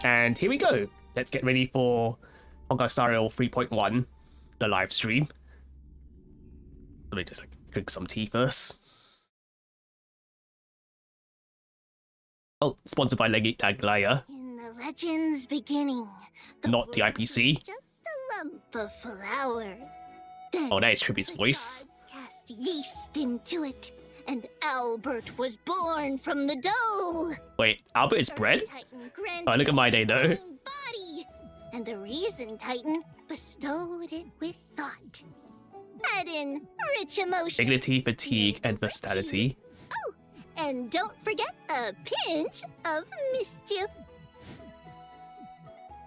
And here we go. Let's get ready for Honkai Star Rail 3.1, the live stream. Let me just drink some tea first. Oh, sponsored by Aglaya. In the legend's beginning, Not the IPC. just a lump of flour. Then Oh, that is Tribbie's the voice. gods cast yeast into it, and Albert was born from the dough. Wait, Albert is bread? Titan granted Oh, look at Mydei it though. its own body, and the reason Titan bestowed it with thought. Add in rich emotion. Dignity, fatigue, and versatility. Oh, and don't forget a pinch of mischief.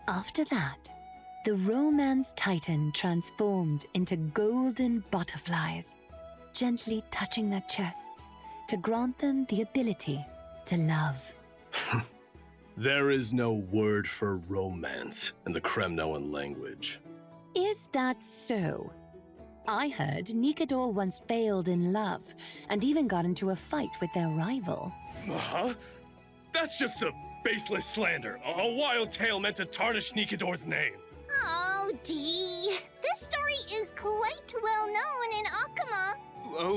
After that, the Romance Titan transformed into golden butterflies, gently touching their chests to grant them the ability to love. There is no word for romance in the Kremnoan language. Is that so? I heard Nikador once failed in love and even got into a fight with their rival. Huh? That's just a baseless slander, a wild tale meant to tarnish Nikador's name. Oh, Dee. This story is quite well known in Akama.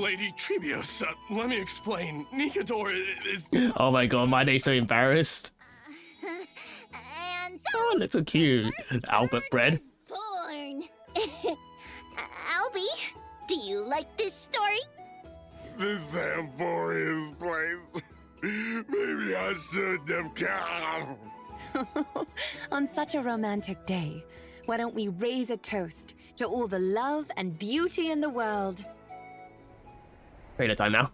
Lady Tribios, let me explain. Nikador is... Oh my god, Mydei's so embarrassed. And so Oh, that's so cute. Albert bread. born. Albie, do you like this story? This Amphoria's place. Maybe I shouldn't have come. On such a romantic day, why don't we raise a toast to all the love and beauty in the world? Trailer time now.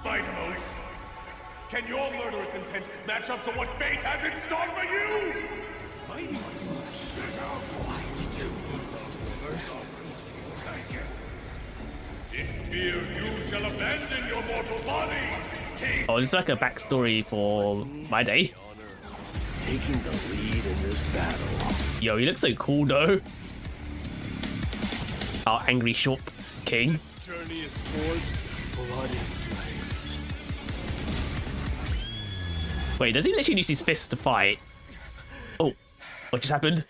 Mydei, can your murderous intent match up to what fate has in store for you? In fear you shall abandon your mortal body, King. Oh, this is like a backstory for Mydei. Taking the lead in this battle. Yo, he looks so cool though. Our angry short king. Journey is forged, blood and flames. Wait, does he literally use his fists to fight? Oh, what just happened?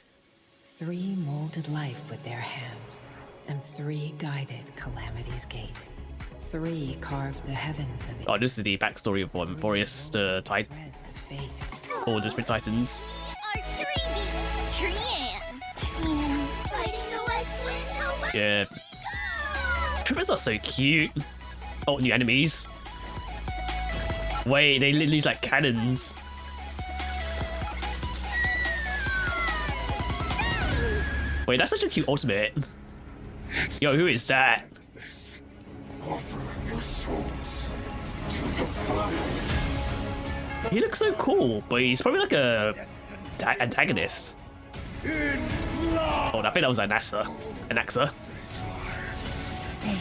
3 molded life with their hands, and 3 guided Calamity's gate. 3 carved the heavens and the Oh, this is the backstory of Amphorius, the Titan, threads of fate. all the different titans. Our Tribbie, Trian. Fighting the west wind away. Yeah, Tribbers are so cute. Oh, new enemies. Wait, they literally use like cannons. Wait, that's such a cute ultimate. Yo, who is that? Offer your souls to the fire. He looks so cool, but he's probably like a antagonist. Oh, I think that was Anaxa. Anaxa. Stay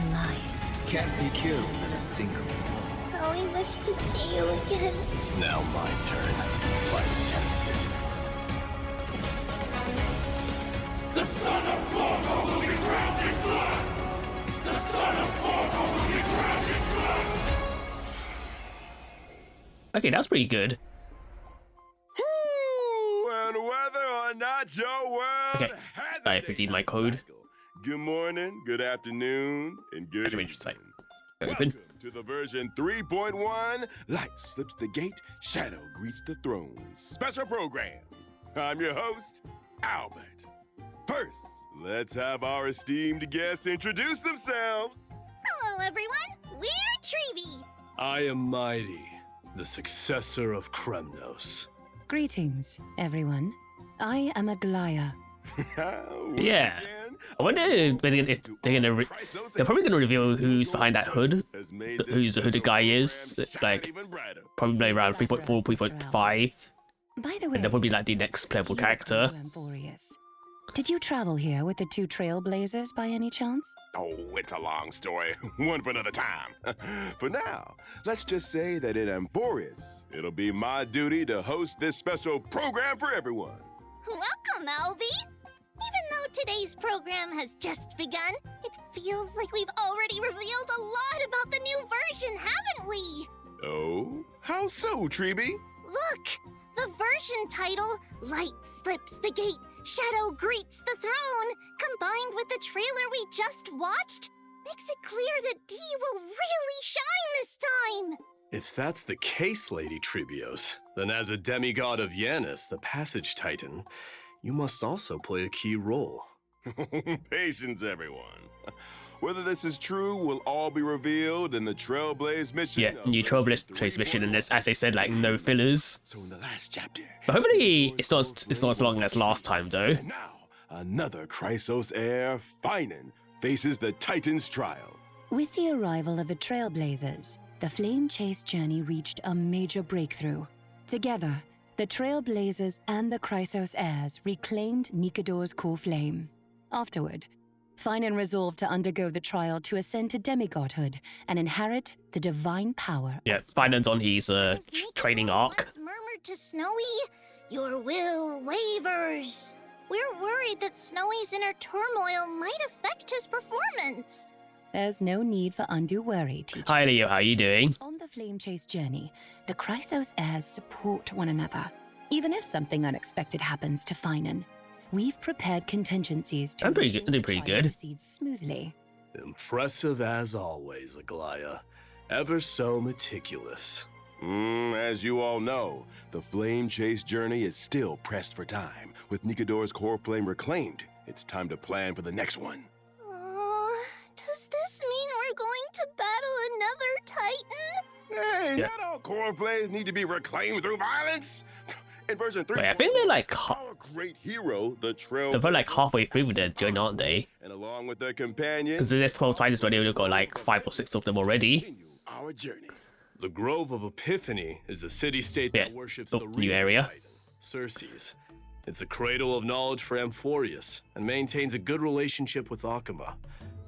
alive. Can't be killed in a single. Oh, we wish to see you again. It's now my turn to fight against it. The son of Gorgo will be drowned in blood. The son of Gorgo will be drowned in blood. Okay, that was pretty good. And whether or not your world Okay, has I a have redeemed my code. Good morning, good afternoon, and good Actually, evening. just like open. Welcome to the version 3.1. Light slips the gate, shadow greets the throne. Special program. I'm your host, Albert. First, let's have our esteemed guests introduce themselves. Hello, everyone. We're Tribbie. I am Mydei, the successor of Kremnos. Greetings, everyone. I am Aglaya. Yeah. I wonder if they're gonna they're probably gonna reveal who's behind that hood, who's the hooded guy is, like probably around 3.4, 3.5, By the way, and they'll probably be like the next playable character. Amphorius. Did you travel here with the 2 Trailblazers by any chance? Oh, it's a long story. One for another time. For now, let's just say that in Amphorius, it'll be my duty to host this special program for everyone. Welcome, Albie. Even though today's program has just begun, it feels like we've already revealed a lot about the new version, haven't we? Oh, How so, Tribbie? Look! The version title, Light Slips the Gate, Shadow Greets the Throne, combined with the trailer we just watched, makes it clear that D will really shine this time! If that's the case, Lady Tribbios, then as a demigod of Yanis, the Passage Titan, you must also play a key role. Patience, everyone. Whether this is true will all be revealed in the Trailblaze mission. Yeah, new Trailblaze mission, and there's, as they said, like no fillers. So in the last chapter. But hopefully it's not as long as last time though. And now, another Chrysos heir, Finan, faces the Titan's trial. With the arrival of the Trailblazers, the Flame Chase journey reached a major breakthrough. Together, the Trailblazers and the Chrysos heirs reclaimed Nikador's core flame. Afterward, Finan resolved to undergo the trial to ascend to demigodhood and inherit the divine power. Yeah, Finan's on his training arc. Once murmured to Snowy, "Your will wavers." We're worried that Snowy's inner turmoil might affect his performance. There's no need for undue worry, teacher. Hi Leo, how you doing? On the Flame Chase journey, the Chrysos heirs support one another. Even if something unexpected happens to Finan, we've prepared contingencies to I'm doing ensure the pretty trial good. proceeds smoothly. Impressive as always, Aglaya. Ever so meticulous. As you all know, the Flame Chase journey is still pressed for time. With Nikador's core flame reclaimed, it's time to plan for the next one. Does this mean we're going to battle another Titan? Hey, Yeah. not all core flames need to be reclaimed through violence. In version 3, Wait, I think they're like our great hero, the Trail. they're like halfway through with their journey, aren't they? And along with their companions, Because there's 12 Titans, but they only got like 5 or 6 of them already. continue our journey. The Grove of Epiphany is a city-state Yeah, that worships oh, the new reason area. Titan, Circes. It's a cradle of knowledge for Amphorius, and maintains a good relationship with Akuma.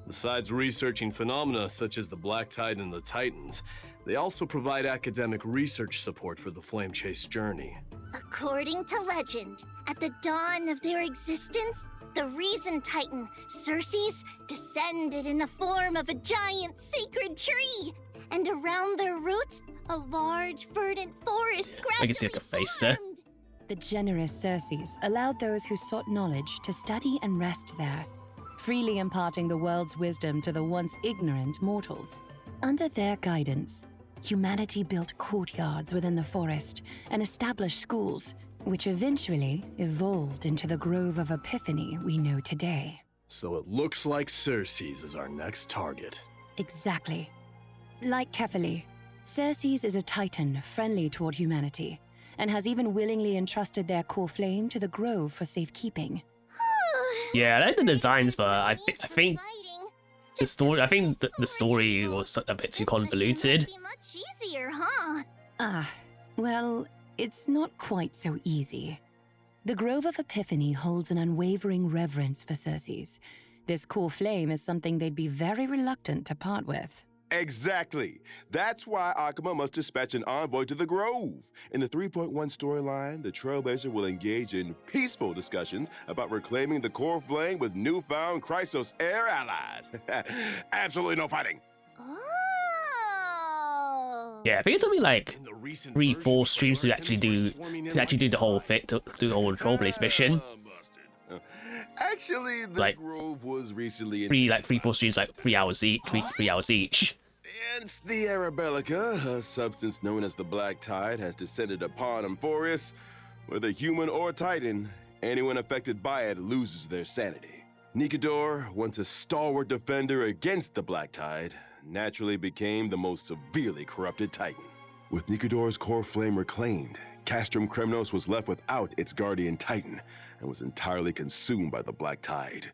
Besides researching phenomena such as the Black Tide and the Titans, they also provide academic research support for the Flame Chase journey. According to legend, at the dawn of their existence, the Reason Titan, Circes, descended in the form of a giant sacred tree. And around their roots, a large, verdant forest gradually I can see like a face there. formed. The generous Circes allowed those who sought knowledge to study and rest there, freely imparting the world's wisdom to the once ignorant mortals. Under their guidance, humanity built courtyards within the forest and established schools, which eventually evolved into the Grove of Epiphany we know today. So it looks like Circes is our next target. Exactly. Like Kefali, Circes is a titan friendly toward humanity, and has even willingly entrusted their core flame to the Grove for safekeeping. Yeah, I like the designs, but I think Exciting. the story. I think the story was a bit too convoluted. Might be much easier, huh? Ah, well, it's not quite so easy. The Grove of Epiphany holds an unwavering reverence for Circes. This core flame is something they'd be very reluctant to part with. Exactly. That's why Akuma must dispatch an envoy to the Grove. In the 3.1 storyline, the Trailblazer will engage in peaceful discussions about reclaiming the core flame with newfound Chrysos heir allies. Absolutely no fighting. Oh. Yeah, I think it took me like In the recent 3-4 version, streams to Spartans actually were do swarming in the whole fit, to do the whole Trailblaze mission. Busted. Actually, the Like, Grove was recently in 3-4 streams, like 3 hours each, 3 hours each. Since the Arabellica, a substance known as the Black Tide, has descended upon Amphorius, whether human or Titan, anyone affected by it loses their sanity. Nikador, once a stalwart defender against the Black Tide, naturally became the most severely corrupted Titan. With Nikador's core flame reclaimed, Castrum Kremnos was left without its guardian Titan and was entirely consumed by the Black Tide.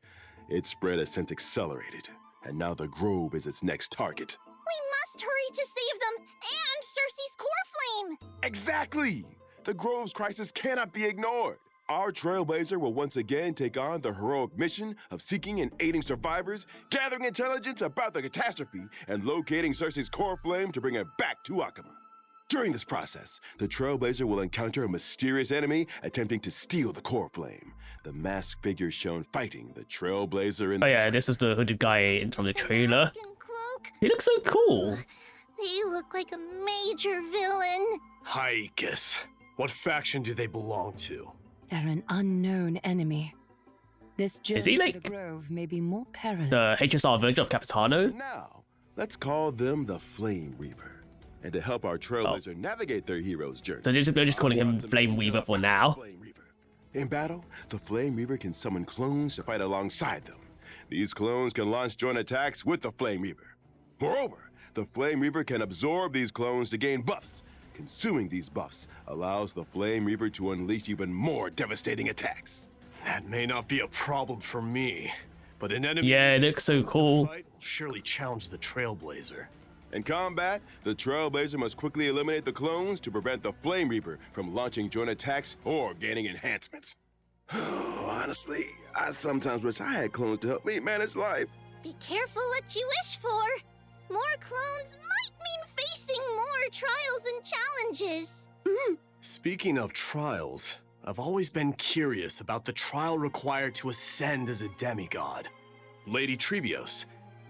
Its spread has since accelerated, and now the Grove is its next target. We must hurry to save them and Circe's core flame. Exactly! The Grove's crisis cannot be ignored. Our Trailblazer will once again take on the heroic mission of seeking and aiding survivors, gathering intelligence about the catastrophe, and locating Circe's core flame to bring it back to Akuma. During this process, the Trailblazer will encounter a mysterious enemy attempting to steal the core flame. The masked figure shown fighting the Trailblazer in Oh yeah, this is the hooded guy from the trailer. Mask and cloak. He looks so cool. They look like a major villain. Haikus. What faction do they belong to? They're an unknown enemy. This journey he to like the Grove may be more perilous. the HSR version of Capitano? Now, let's call them the Flame Reaver. And to help our Trailblazer navigate their hero's journey. So they're just calling him Flame Weaver for now. Flame Reaver. In battle, the Flame Reaver can summon clones to fight alongside them. These clones can launch joint attacks with the Flame Reaver. Moreover, the Flame Reaver can absorb these clones to gain buffs. Consuming these buffs allows the Flame Reaver to unleash even more devastating attacks. That may not be a problem for me, but an enemy Yeah, it looks so cool. fight will surely challenge the Trailblazer. In combat, the Trailblazer must quickly eliminate the clones to prevent the Flame Reaper from launching joint attacks or gaining enhancements. Honestly, I sometimes wish I had clones to help me manage life. Be careful what you wish for. More clones might mean facing more trials and challenges. Speaking of trials, I've always been curious about the trial required to ascend as a demigod. Lady Tribbie,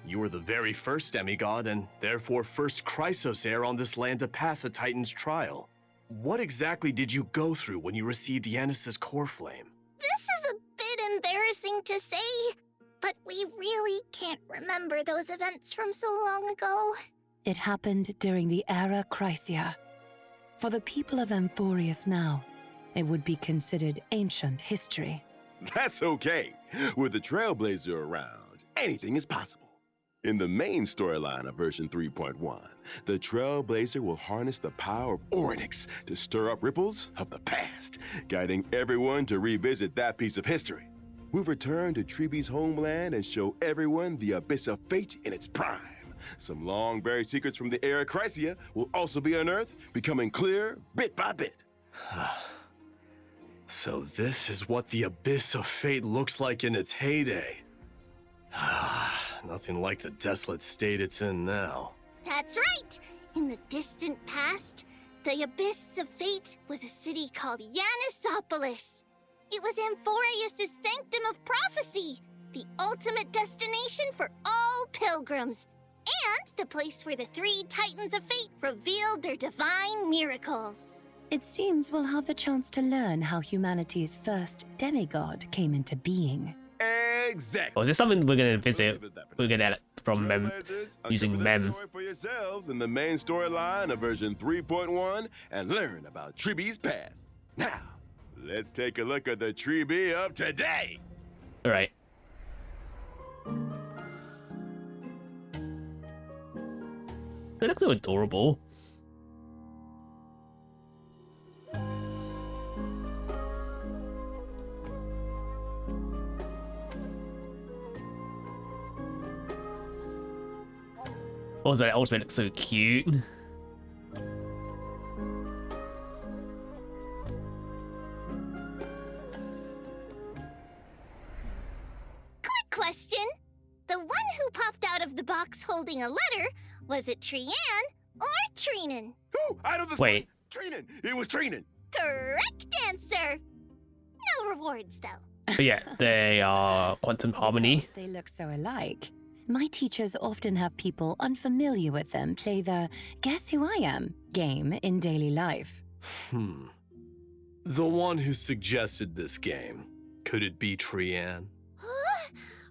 you were the very first demigod and therefore first Chrysos heir on this land to pass a Titan's trial. What exactly did you go through when you received Yanis's core flame? This is a bit embarrassing to say, but we really can't remember those events from so long ago. It happened during the Era Chrysia. For the people of Amphorius now, it would be considered ancient history. That's okay. With the Trailblazer around, anything is possible. In the main storyline of version 3.1, the Trailblazer will harness the power of Oryx to stir up ripples of the past, guiding everyone to revisit that piece of history. We'll return to Tribbie's homeland and show everyone the Abyss of Fate in its prime. Some long-buried secrets from the Era Chrysia will also be unearthed, becoming clear bit by bit. So this is what the Abyss of Fate looks like in its heyday. Nothing like the desolate state it's in now. That's right! In the distant past, the Abyss of Fate was a city called Yanisopolis. It was Amphorius' sanctum of prophecy, the ultimate destination for all pilgrims, and the place where the three Titans of Fate revealed their divine miracles. It seems we'll have the chance to learn how humanity's first demigod came into being. Exactly. Or is this something we're gonna visit? We're gonna edit from Mem, using Uncover Mem. this story for yourselves in the main storyline of version 3.1 and learn about Tribbie's past. Now, let's take a look at the Tribbie of today. All right. It looks so adorable. Also, that ultimate looks so cute. Quick question. The one who popped out of the box holding a letter, was it Trian or Treenan? Who? I know this Wait. one. Treenan. It was Treenan. Correct answer. No rewards, though. But yeah, they are Quantum Harmony. They look so alike. My teachers often have people unfamiliar with them play the Guess Who I Am game in daily life. The one who suggested this game, could it be Trian?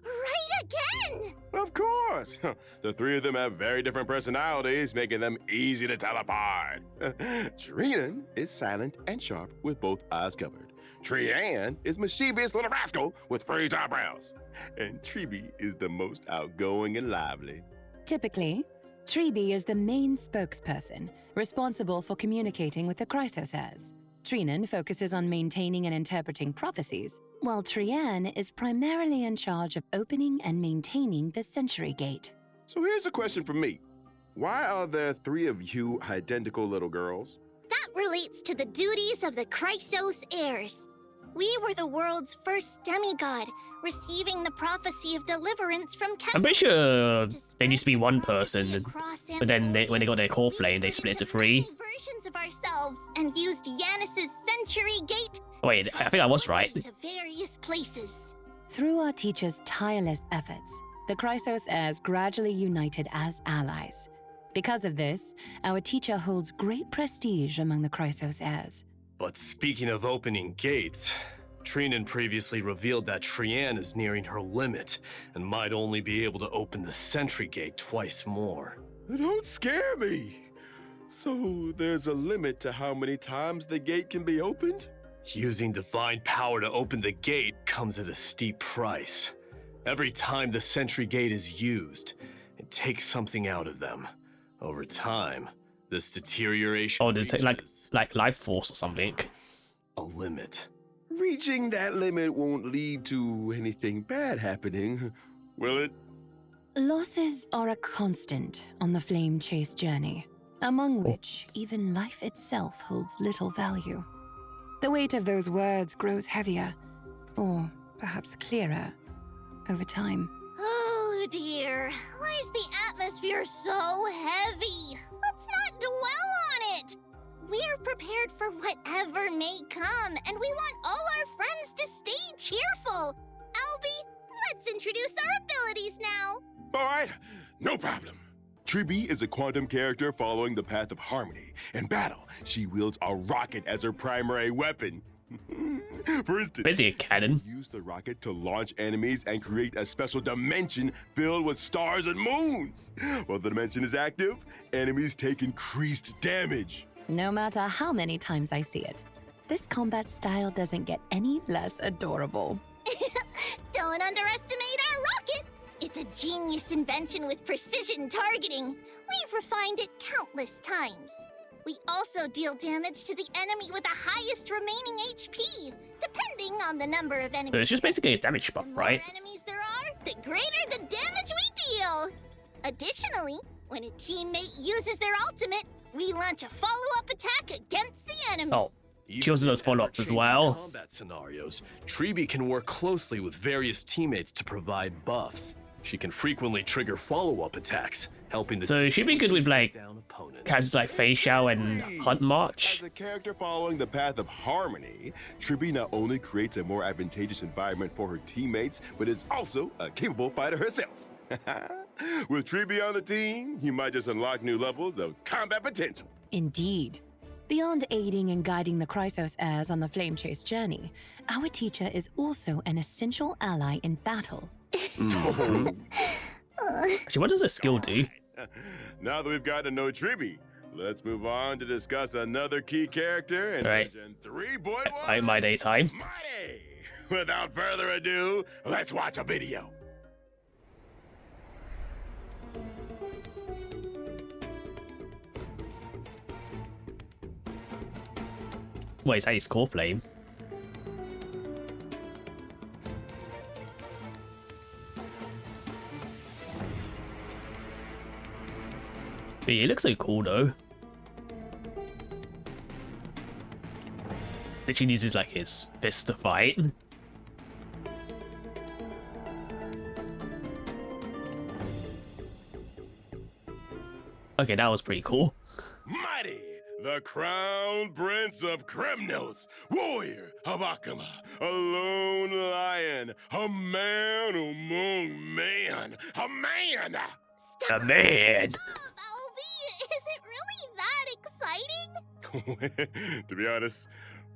Right again! Of course. The three of them have very different personalities, making them easy to tell apart. Treenan is silent and sharp with both eyes covered. Trian is mischievous little rascal with raised eyebrows. And Tribbie is the most outgoing and lively. Typically, Tribbie is the main spokesperson, responsible for communicating with the Chrysos heirs. Treenan focuses on maintaining and interpreting prophecies, while Trian is primarily in charge of opening and maintaining the Century Gate. So here's a question for me. Why are there three of you identical little girls? That relates to the duties of the Chrysos heirs. We were the world's first demigod, receiving the prophecy of deliverance from I'm pretty sure to there used to be spread one the prophecy person, across but then when they got their core We flame, they split into created three. versions of ourselves and used Yanis's Century Gate Wait, I think I was right. to various places. Through our teachers' tireless efforts, the Chrysos heirs gradually united as allies. Because of this, our teacher holds great prestige among the Chrysos heirs. But speaking of opening gates, Trinan previously revealed that Trian is nearing her limit and might only be able to open the sentry gate twice more. Don't scare me. So there's a limit to how many times the gate can be opened? Using divine power to open the gate comes at a steep price. Every time the sentry gate is used, it takes something out of them. Over time, this deterioration Oh, does it take like life force or something? a limit. Reaching that limit won't lead to anything bad happening, will it? Losses are a constant on the flame chase journey, among which even life itself holds little value. The weight of those words grows heavier, or perhaps clearer, over time. Oh dear, why is the atmosphere so heavy? Let's not dwell on it! We're prepared for whatever may come, and we want all our friends to stay cheerful. Albie, let's introduce our abilities now. All right, no problem. Tribbie is a quantum character following the path of harmony. In battle, she wields a rocket as her primary weapon. For instance, Basically a cannon. use the rocket to launch enemies and create a special dimension filled with stars and moons. While the dimension is active, enemies take increased damage. No matter how many times I see it, this combat style doesn't get any less adorable. Don't underestimate our rocket! It's a genius invention with precision targeting. We've refined it countless times. We also deal damage to the enemy with the highest remaining HP, depending on the number of enemies. So it's just basically a damage buff, The more right? enemies there are, the greater the damage we deal. Additionally, when a teammate uses their ultimate, we launch a follow-up attack against the enemy. Oh, she also does follow-ups as well. In combat scenarios, Tribbie can work closely with various teammates to provide buffs. She can frequently trigger follow-up attacks, helping the So team she'd be good with like down opponents. characters like Facial and Hunt March. As a character following the path of harmony, Tribbie not only creates a more advantageous environment for her teammates, but is also a capable fighter herself. With Tribbie on the team, you might just unlock new levels of combat potential. Indeed. Beyond aiding and guiding the Chrysos heirs on the flame chase journey, our teacher is also an essential ally in battle. Actually, what does a skill do? Now that we've gotten to know Tribbie, let's move on to discuss another key character in Right. version 3.1 Like Mydei time. Mydei. Without further ado, let's watch a video. Wait, is that his core flame? But he looks so cool though. Literally uses like his fist to fight. Okay, that was pretty cool. Mydei, the crown prince of Kremnos, warrior of Akama, a lone lion, a man among men, a man. A man! Stop, Albie! Is it really that exciting? To be honest,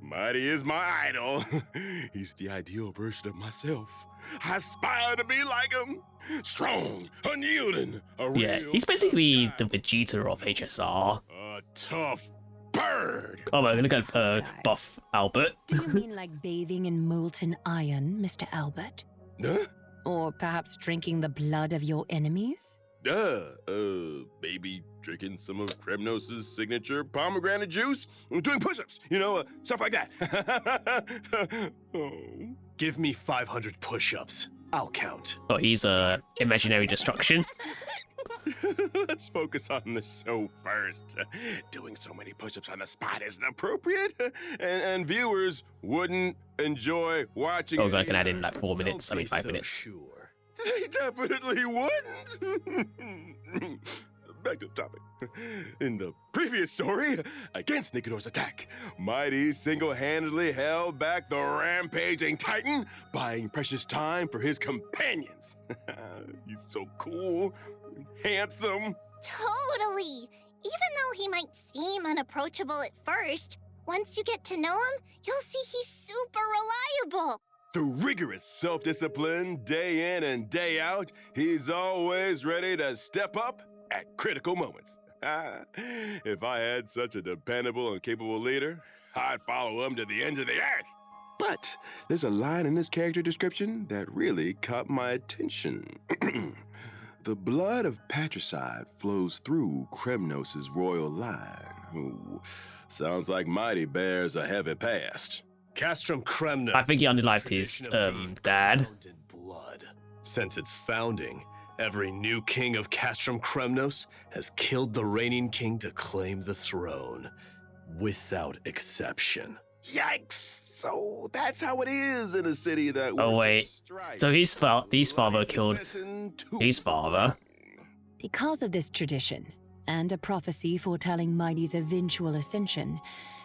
Mydei is my idol. He's the ideal version of myself. I aspire to be like him. Strong, unyielding, a Yeah, real he's basically tough the Vegeta of HSR. guy. A tough bird. Oh my, look at buff Albert. Do you mean like bathing in molten iron, Mr. Albert? Huh? Or perhaps drinking the blood of your enemies? Maybe drinking some of Kremnos' signature pomegranate juice, doing push-ups, stuff like that. Oh. Give me 500 push-ups. I'll count. Oh, he's imaginary destruction. Let's focus on the show first. Doing so many push-ups on the spot isn't appropriate, and viewers wouldn't enjoy watching. Oh god, I it can add either. in like 4 minutes, I mean 5 So minutes. Sure. They definitely wouldn't. Back to the topic. In the previous story, against Nikanor's attack, Mydei single-handedly held back the rampaging Titan, buying precious time for his companions. He's so cool, handsome, Totally! Even though he might seem unapproachable at first, once you get to know him, you'll see he's super reliable. Through rigorous self-discipline, day in and day out, he's always ready to step up at critical moments. If I had such a dependable and capable leader, I'd follow him to the ends of the earth. But there's a line in his character description that really caught my attention. The blood of patricide flows through Kremnos' royal line. Ooh, sounds like Mydei bears a heavy past. Castrum Kremnos. I think he unliked his dad. In blood. Since its founding, every new king of Castrum Kremnos has killed the reigning king to claim the throne, without exception. Yikes! So that's how it is in a city that. Oh wait, so his father killed his father. Because of this tradition, and a prophecy foretelling Mydei's eventual ascension,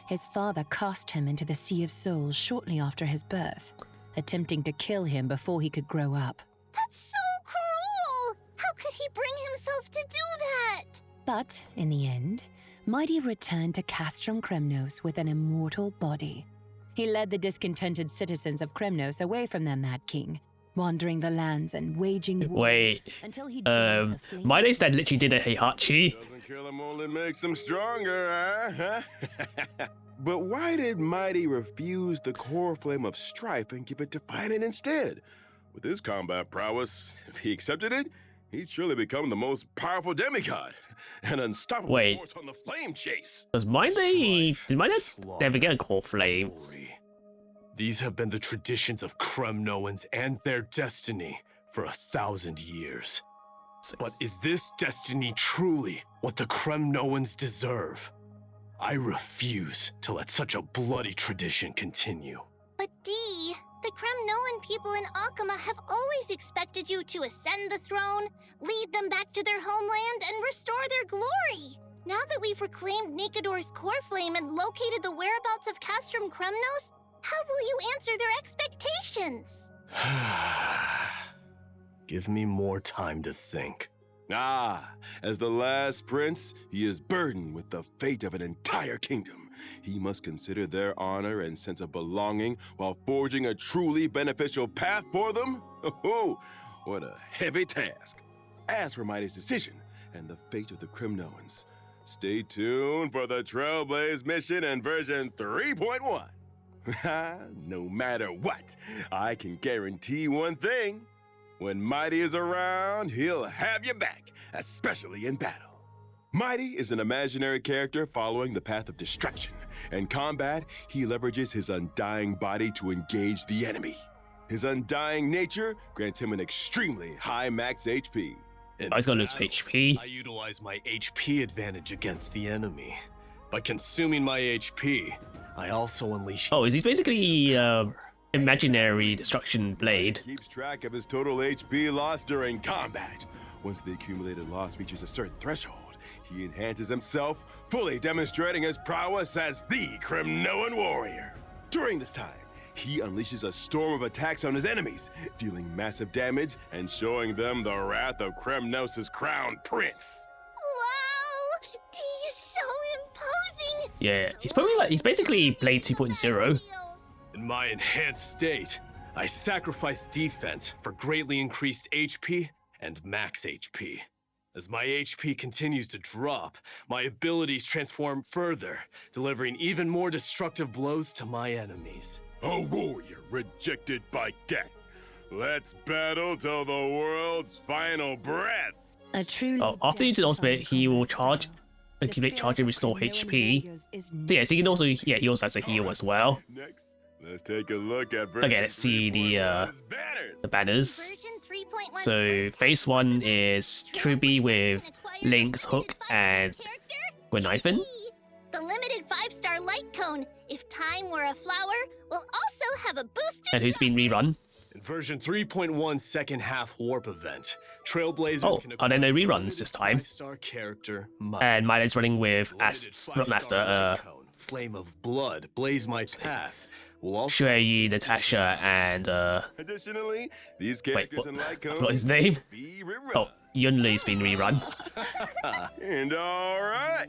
his father cast him into the Sea of Souls shortly after his birth, attempting to kill him before he could grow up. That's so cruel! How could he bring himself to do that? But, in the end, Mydei returned to Castrum Kremnos with an immortal body. He led the discontented citizens of Kremnos away from their mad king, wandering the lands and waging war until he joined the flames. Mydei's dad literally did a Heihachi. Doesn't kill him, only makes him stronger, huh? But why did Mydei refuse the core flame of strife and give it to Finan instead? With his combat prowess, if he accepted it, he'd surely become the most powerful demigod, an unstoppable force on the flame chase. Did Mydei never get a core flame? These have been the traditions of Kremnoans and their destiny for 1,000 years. But is this destiny truly what the Kremnoans deserve? I refuse to let such a bloody tradition continue. But Dee, the Kremnoan people in Akama have always expected you to ascend the throne, lead them back to their homeland, and restore their glory. Now that we've reclaimed Nikador's core flame and located the whereabouts of Castrum Kremnos, how will you answer their expectations? Give me more time to think. As the last prince, he is burdened with the fate of an entire kingdom. He must consider their honor and sense of belonging while forging a truly beneficial path for them? Oh, what a heavy task. As for Mydei's decision and the fate of the Kremnoans, stay tuned for the Trailblaze mission in version 3.1. No matter what, I can guarantee one thing. When Mydei is around, he'll have you back, especially in battle. Mydei is an imaginary character following the path of destruction. In combat, he leverages his undying body to engage the enemy. His undying nature grants him an extremely high max HP. He's got his HP. I utilize my HP advantage against the enemy. By consuming my HP, I also unleash... Oh, he's basically imaginary destruction blade. Keeps track of his total HP loss during combat. Once the accumulated loss reaches a certain threshold, he enhances himself, fully demonstrating his prowess as the Kremnoan warrior. During this time, he unleashes a storm of attacks on his enemies, dealing massive damage and showing them the wrath of Kremnos' crown prince. Wow! Dee is so imposing! Yeah, he's basically Blade 2.0. In my enhanced state, I sacrifice defense for greatly increased HP and max HP. As my HP continues to drop, my abilities transform further, delivering even more destructive blows to my enemies. A warrior rejected by death. Let's battle till the world's final breath. A truly after using ultimate, he will charge, accumulate charge and restore HP. So yeah, so he can also, he also has a heal as well. Next, let's take a look at Okay, let's see the banners. Version 3.1 So phase 1 is Tribbie with Link's hook and Gwenithan. The limited 5-star light cone, if time were a flower, will also have a boosted... And who's been rerun? In version 3.1 second half warp event, Trailblazers can are there no reruns this time? Star character And Mydei's running with not Master, Flame of Blood, Blaze My Path. Will also Shuei, Natasha, and Additionally, these characters in light I forgot his name. Oh, Yunli's been rerun. And all right.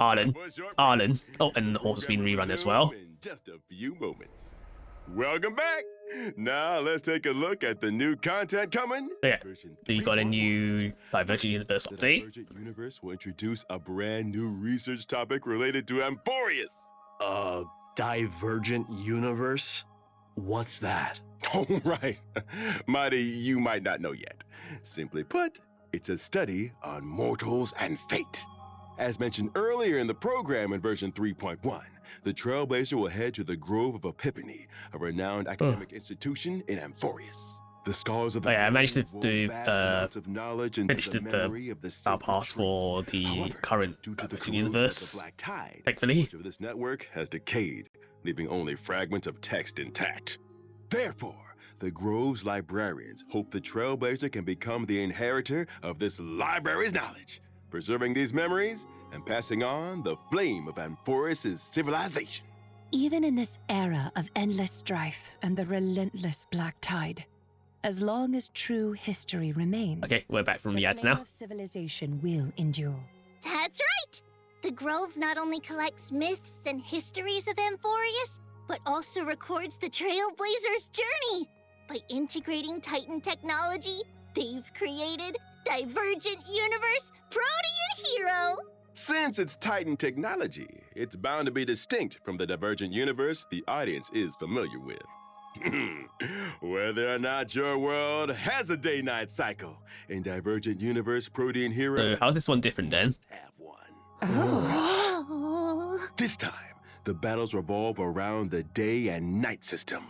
Arlen. Oh, and the horse has been rerun as well. In just a few moments. Welcome back. Now let's take a look at the new content coming. Yeah, Version so you got a new Divergent Universe The update. Divergent Universe will introduce a brand new research topic related to Amphorius. Divergent universe? What's that? Oh, right. Mydei, you might not know yet. Simply put, it's a study on mortals and fate. As mentioned earlier in the program in version 3.1, the Trailblazer will head to the Grove of Epiphany, a renowned academic institution in Amphorius. The scholars of the I managed to grove do will vast amounts of knowledge into finished the the memory of the sacred pass tree. for the However, current due to the Divergent corrosion of Universe. the black tide, Thankfully. much of this network has decayed, leaving only fragments of text intact. Therefore, the Grove's librarians hope the Trailblazer can become the inheritor of this library's knowledge, preserving these memories and passing on the flame of Amphorius' civilization. Even in this era of endless strife and the relentless black tide, as long as true history remains, Okay, we're back from the ads flame now. of civilization will endure. That's right! The Grove not only collects myths and histories of Amphorius, but also records the Trailblazers' journey. By integrating Titan technology, they've created Divergent Universe Protean Hero! Since it's Titan technology, it's bound to be distinct from the Divergent universe the audience is familiar with. Whether or not your world has a day-night cycle, in Divergent Universe Protean Hero So how's this one different then? have one. Oh. This time, the battles revolve around the day and night system.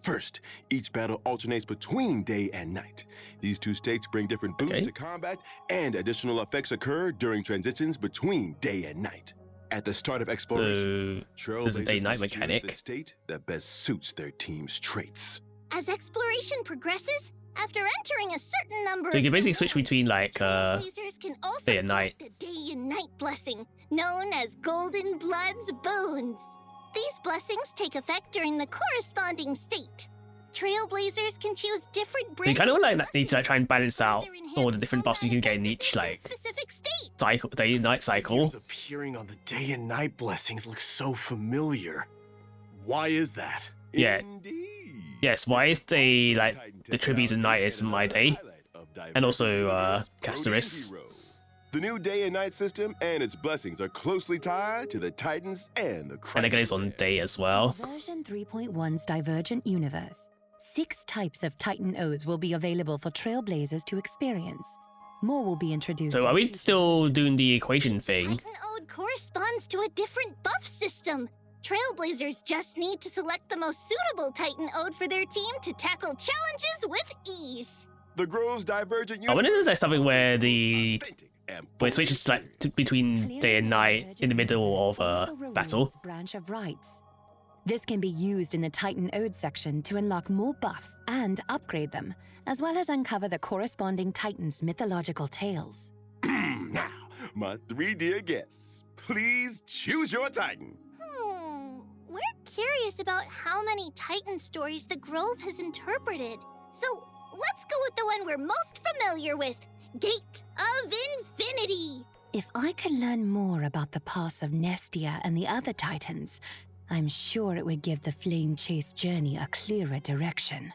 First, each battle alternates between day and night. These two states bring different boosts Okay. to combat, and additional effects occur during transitions between day and night. At the start of exploration, So there's a Trailblazers day-night must choose mechanic. the state that best suits their team's traits. As exploration progresses, after entering a certain number So you can of basically switch domains, between like Trailblazers can also day and night. collect a day and night blessing, known as Golden Blood's Boons. These blessings take effect during the corresponding state. Trailblazers can choose different So you kind of like need to blessings try and balance out that enhance all the different buffs you can get in combat each effectiveness like in specific state. cycle, day and night cycle. Heroes appearing on the day and night blessings look so familiar. Why is that? Yeah. Indeed. Yes, why is the like Titan the Tribbies and Knights in technology Mydei, highlight of and also Divergent Casterus. Universe Protean Hero. The new day and night system and its blessings are closely tied to the Titans and the And again, it's on day as well. Version 3.1's Divergent Universe. 6 types of Titan Odes will be available for Trailblazers to experience. More will be introduced. So in are we future still doing the equation thing? Titan Ode corresponds to a different buff system. Trailblazers just need to select the most suitable Titan Ode for their team to tackle challenges with ease. The Grove's Divergent I wonder if Universe there's like something where the authentic and where it switches to, like between Clearing day and the night in the Divergent middle of Universe a also battle. rewards Branch of Rights. This can be used in the Titan Ode section to unlock more buffs and upgrade them, as well as uncover the corresponding Titan's mythological tales. Now, my 3 dear guests, please choose your Titan. We're curious about how many Titan stories the Grove has interpreted. So let's go with the one we're most familiar with, Gate of Infinity. If I could learn more about the past of Nestia and the other Titans, I'm sure it would give the Flame Chase journey a clearer direction.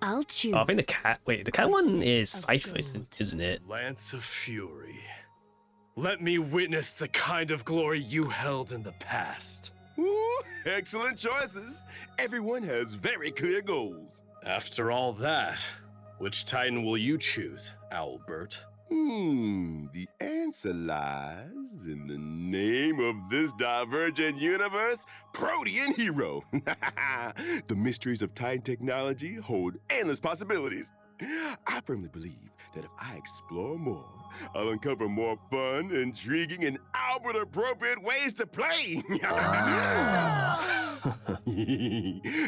I'll choose. Oh, I think the cat. Wait, the cat one is Of Cypher, gold. isn't it? Lance of Fury. Let me witness the kind of glory you held in the past. Ooh, excellent choices. Everyone has very clear goals. After all that, which Titan will you choose, Owlbert? The answer lies in the name of this Divergent Universe, Protean Hero. The mysteries of Titan technology hold endless possibilities. I firmly believe that if I explore more, I'll uncover more fun, intriguing, and Albert-appropriate ways to play.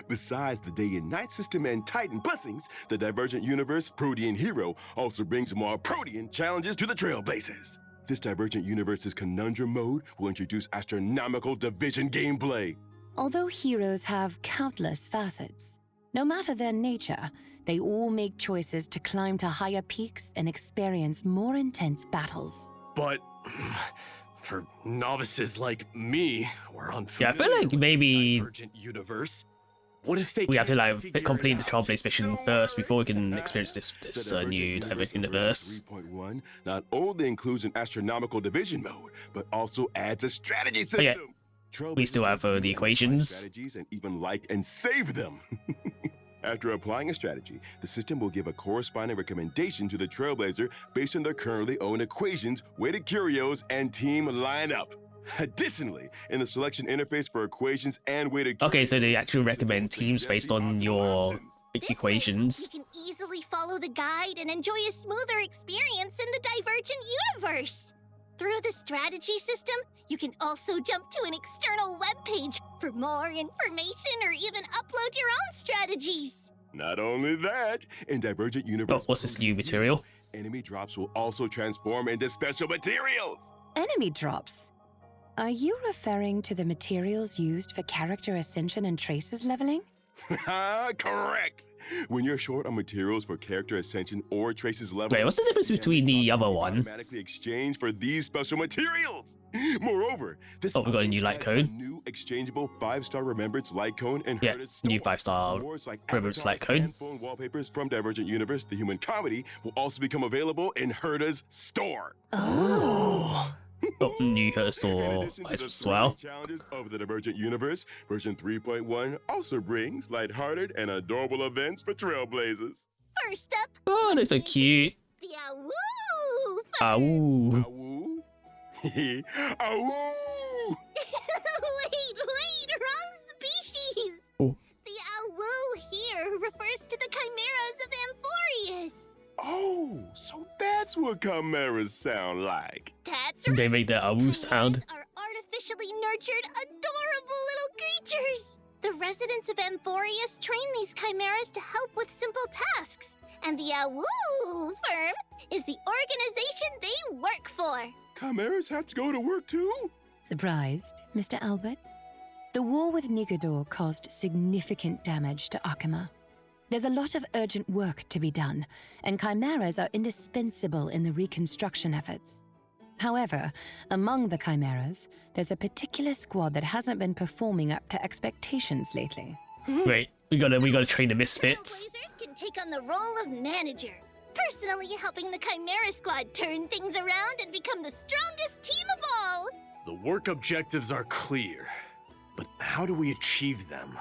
Besides the day and night system and Titan blessings, the Divergent Universe Protean Hero also brings more Protean challenges to the Trailblazers. This Divergent Universe's Conundrum mode will introduce astronomical division gameplay. Although heroes have countless facets, no matter their nature, they all make choices to climb to higher peaks and experience more intense battles. But for novices like me, or unfamiliar Yeah, I feel like with the maybe Divergent universe, what if they we have to can't like figure complete it the out? Trailblaze mission first before we can experience this new Divergent universe. 3.1 not only includes an astronomical division mode, but also adds a strategy system. Oh, yeah. We still have the equations. Strategies and even like and save them. After applying a strategy, the system will give a corresponding recommendation to the Trailblazer based on their currently owned equations, weighted curios, and team lineup. Additionally, in the selection interface for equations and weighted Okay, so they curios, actually recommend teams based on your This way, equations. you can easily follow the guide and enjoy a smoother experience in the Divergent universe. Through the strategy system, you can also jump to an external web page for more information or even upload your own strategies. Not only that, in Divergent Universe, Oh, what's this new material? enemy drops will also transform into special materials. Enemy drops. Are you referring to the materials used for character ascension and traces leveling? Correct. When you're short on materials for character ascension or traces level, Wait, what's the difference between the other one? Automatically exchange for these special materials. Moreover, this Oh, we got a new update light adds code. new exchangeable 5-star remembrance light cone and Yeah, Herta's new store. 5-star Rewards like remembrance light avatars code. and phone wallpapers from Divergent Universe, the human comedy, will also become available in Herta's store. Oh, new her In store addition to the as well. challenges of the Divergent Universe, version 3.1 also brings lighthearted and adorable events for Trailblazers. First up, Oh, they're so cute. the Awoo! Awoo. Awoo. Awoo. Wait, wrong species! Oh. The Awoo here refers to the chimeras of Amphorius. Oh, so that's what chimeras sound like. That's right. They make the awoo sound. Chimeras are artificially nurtured, adorable little creatures. The residents of Amphorius train these chimeras to help with simple tasks. And the Awoo firm is the organization they work for. Chimeras have to go to work too? Surprised, Mr. Albert? The war with Nigador caused significant damage to Akima. There's a lot of urgent work to be done, and chimeras are indispensable in the reconstruction efforts. However, among the chimeras, there's a particular squad that hasn't been performing up to expectations lately. Wait, we gotta train the misfits. Trailblazers can take on the role of manager, personally helping the Chimera Squad turn things around and become the strongest team of all. The work objectives are clear, but how do we achieve them?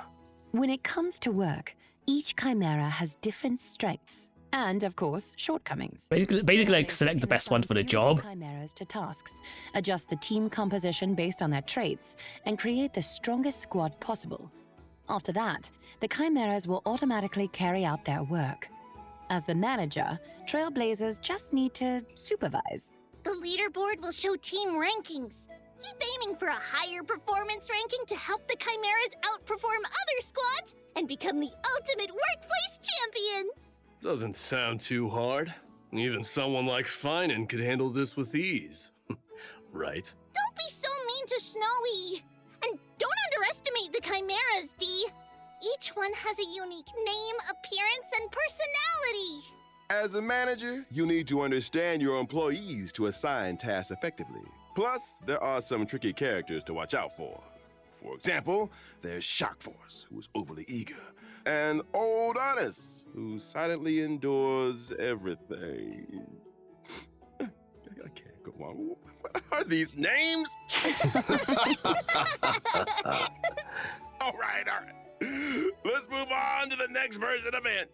When it comes to work, each chimera has different strengths and, of course, shortcomings. Basically, like select the best one for the job. Chimeras to tasks, adjust the team composition based on their traits, and create the strongest squad possible. After that, the chimeras will automatically carry out their work. As the manager, Trailblazers just need to supervise. The leaderboard will show team rankings. Keep aiming for a higher performance ranking to help the Chimeras outperform other squads and become the ultimate workplace champions! Doesn't sound too hard. Even someone like Finan could handle this with ease. Right? Don't be so mean to Snowy! And don't underestimate the Chimeras, D! Each one has a unique name, appearance, and personality! As a manager, you need to understand your employees to assign tasks effectively. Plus, there are some tricky characters to watch out for. For example, there's Shock Force, who is overly eager, and Old Honest, who silently endures everything. I can't go on. What are these names? All right. Let's move on to the next version event.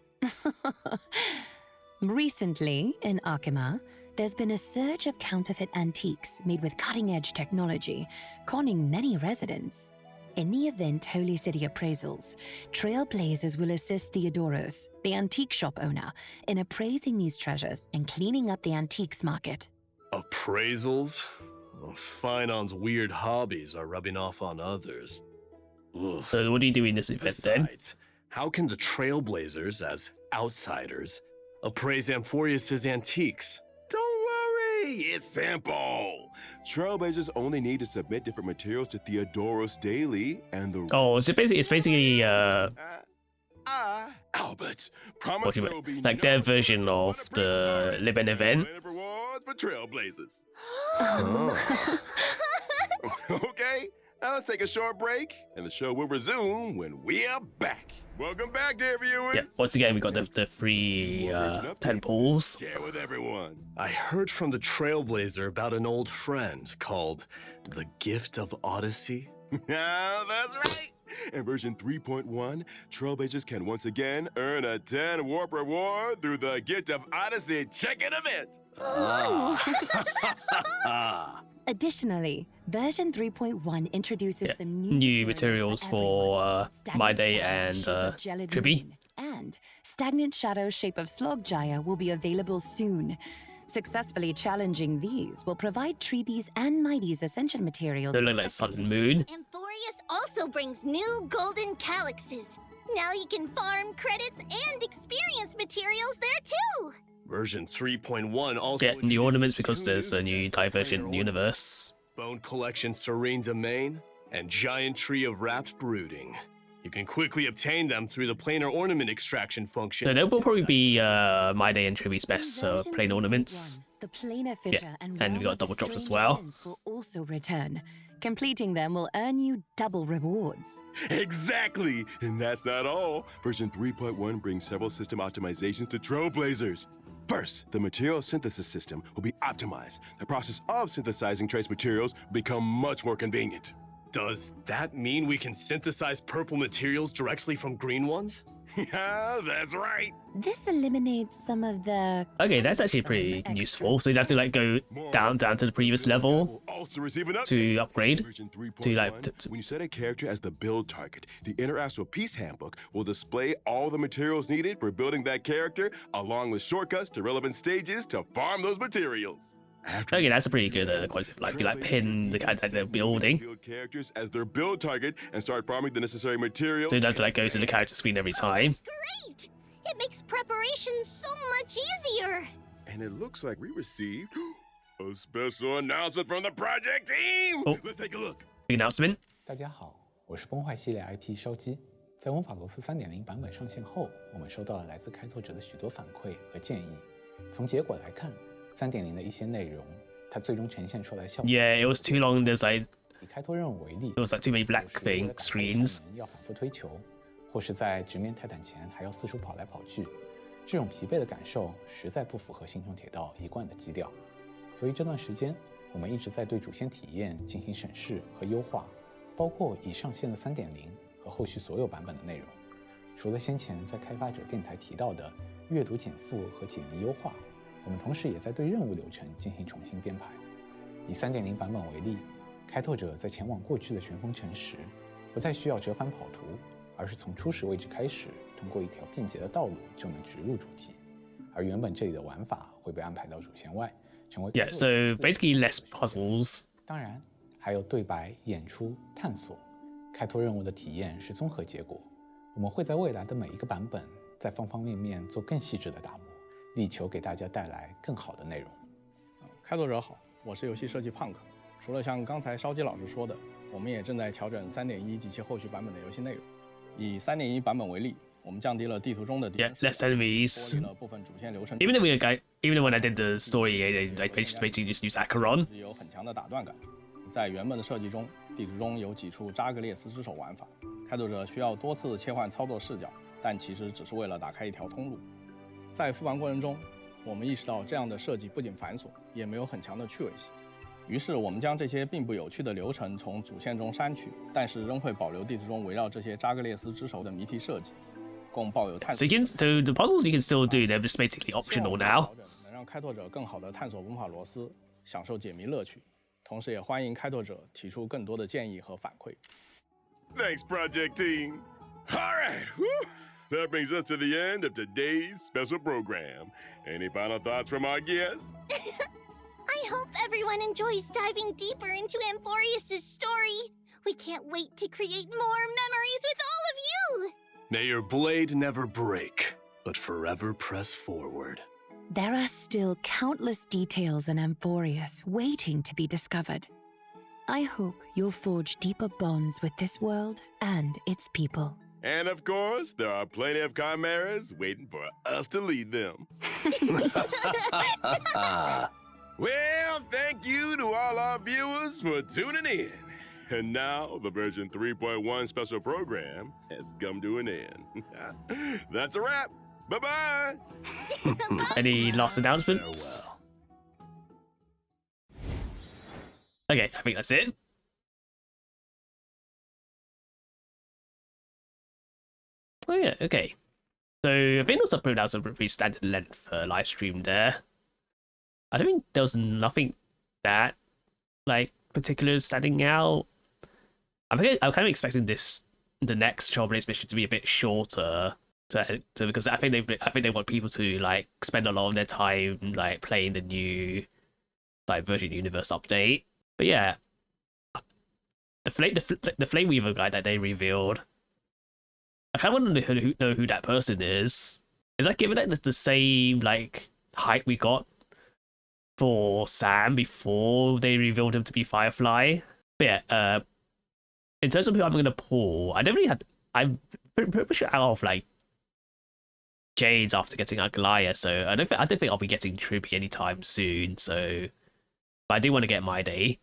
Recently, in Akima, there's been a surge of counterfeit antiques made with cutting-edge technology, conning many residents. In the event Holy City Appraisals, Trailblazers will assist Theodoros, the antique shop owner, in appraising these treasures and cleaning up the antiques market. Appraisals? Well, Finan's weird hobbies are rubbing off on others. Ugh. So what do you do in this event then? Besides, how can the Trailblazers, as outsiders, appraise Amphorius' antiques? Don't worry, it's simple. Trailblazers only need to submit different materials to Theodoros daily, and the Oh, so basically, it's basically I, Albert, promise there will be like their version of the Libin event. rewards for Trailblazers. Oh. Okay, now let's take a short break, and the show will resume when we are back. Welcome back, dear viewers. Yeah, once again, we got the free 10 pools. Share with everyone. I heard from the Trailblazer about an old friend called the Gift of Odyssey. Yeah, that's right. In version 3.1, Trailblazers can once again earn a 10 warp reward through the Gift of Odyssey check-in event. Additionally, version 3.1 introduces some new materials for Mydei and Tribbie. And Stagnant Shadow Shape of Sloggyre will be available soon. Successfully challenging these will provide Tribbie's and Mydei's ascension materials. They look like Sun and Moon. Amphorius also brings new golden calyxes. Now you can farm credits and experience materials there too. Version 3.1 also Get new ornaments because introduces there's a new Divergent universe. Bone Collection Serene Domain, and Giant Tree of Wrapped Brooding. You can quickly obtain them through the planar ornament extraction function. So there will probably be Mydei and Tribbie's best plain ornaments. The planar fissure and we got double drops as well. Will also return. Completing them will earn you double rewards. Exactly! And that's not all. Version 3.1 brings several system optimizations to Trailblazers. First, the material synthesis system will be optimized. The process of synthesizing trace materials will become much more convenient. Does that mean we can synthesize purple materials directly from green ones? Yeah, that's right. This eliminates some of the... Okay, that's actually pretty useful. So you have to like go down to the previous level Will also receive an update. to upgrade. Version to, like, 3.1, when you set a character as the build target, the Interastral Peace Handbook will display all the materials needed for building that character, along with shortcuts to relevant stages to farm those materials. Okay, that's a pretty good concept. Like you like pin the character they're building. Build characters as their build target and start farming the necessary materials. So you don't have to like go to the character screen every time. Great! It makes preparation so much easier. And it looks like we received a special announcement from the project team. Oh. Let's take a look. Big announcement. 大家好，我是崩坏系列 IP 烧鸡。在文法罗斯 3.0 版本上线后，我们收到了来自开拓者的许多反馈和建议。从结果来看，3.0的一些内容，它最终呈现出来效果。Yeah, it was too long. There's like 以开拓任务为例， it was like too many black thing screens. 要反复推球，或是在直面泰坦前还要四处跑来跑去，这种疲惫的感受实在不符合星穹铁道一贯的基调。所以这段时间，我们一直在对主线体验进行审视和优化，包括已上线的3.0和后续所有版本的内容。除了先前在开发者电台提到的阅读减负和解谜优化，我们同时也在对任务流程进行重新编排。以3.0版本为例，开拓者在前往过去的旋风城时，不再需要折返跑图，而是从初始位置开始，通过一条便捷的道路就能直入主题。而原本这里的玩法会被安排到主线外，成为 Yeah, so basically less puzzles. 当然还有对白、演出、探索。开拓任务的体验是综合结果。我们会在未来的每一个版本，在方方面面做更细致的打磨，力求给大家带来更好的内容。开拓者好，我是游戏设计 Punk。除了像刚才烧鸡老师说的，我们也正在调整3.1及其后续版本的游戏内容。以3.1版本为例，我们降低了地图中的敌 Yeah, 人 less enemies. 脱离了部分主线流程。 Even when I did the story, I basically just use Acheron. 有很强的打断感。在原本的设计中，地图中有几处扎格列斯之手玩法，开拓者需要多次切换操作视角，但其实只是为了打开一条通路。在复盘过程中，我们意识到这样的设计不仅繁琐，也没有很强的趣味性。于是我们将这些并不有趣的流程从主线中删去，但是仍会保留地图中围绕这些扎格列斯之手的谜题设计，供抱有探索。 So the puzzles you can still do, they're just basically optional now. 能让开拓者更好地探索文法罗斯，享受解谜乐趣。同时也欢迎开拓者提出更多的建议和反馈。 Thanks, project team. All right, whew. That brings us to the end of today's special program. Any final thoughts from our guests? I hope everyone enjoys diving deeper into Amphorius' story. We can't wait to create more memories with all of you. May your blade never break, but forever press forward. There are still countless details in Amphorius waiting to be discovered. I hope you'll forge deeper bonds with this world and its people. And of course, there are plenty of chimeras waiting for us to lead them. Well, thank you to all our viewers for tuning in. And now, the version 3.1 special program has come to an end. That's a wrap. Bye-bye. Any last announcements? Okay, I think that's it. Oh yeah, okay. So I think there's a pretty standard length live stream there. I don't think there was nothing that like particular standing out. I'm kind of expecting the next Trailblaze mission to be a bit shorter, because I think they want people to like spend a lot of their time like playing the new Divergent universe update. But yeah, the Flame Weaver guy that they revealed, I kind of want to know who that person is. Is that given it the same like hype we got for Sam before they revealed him to be Firefly? But yeah, in terms of who I'm gonna pull, I'm pretty sure out of like Jades after getting Agalaya, so I don't think I'll be getting Tribbie anytime soon. So, but I do want to get Mydei.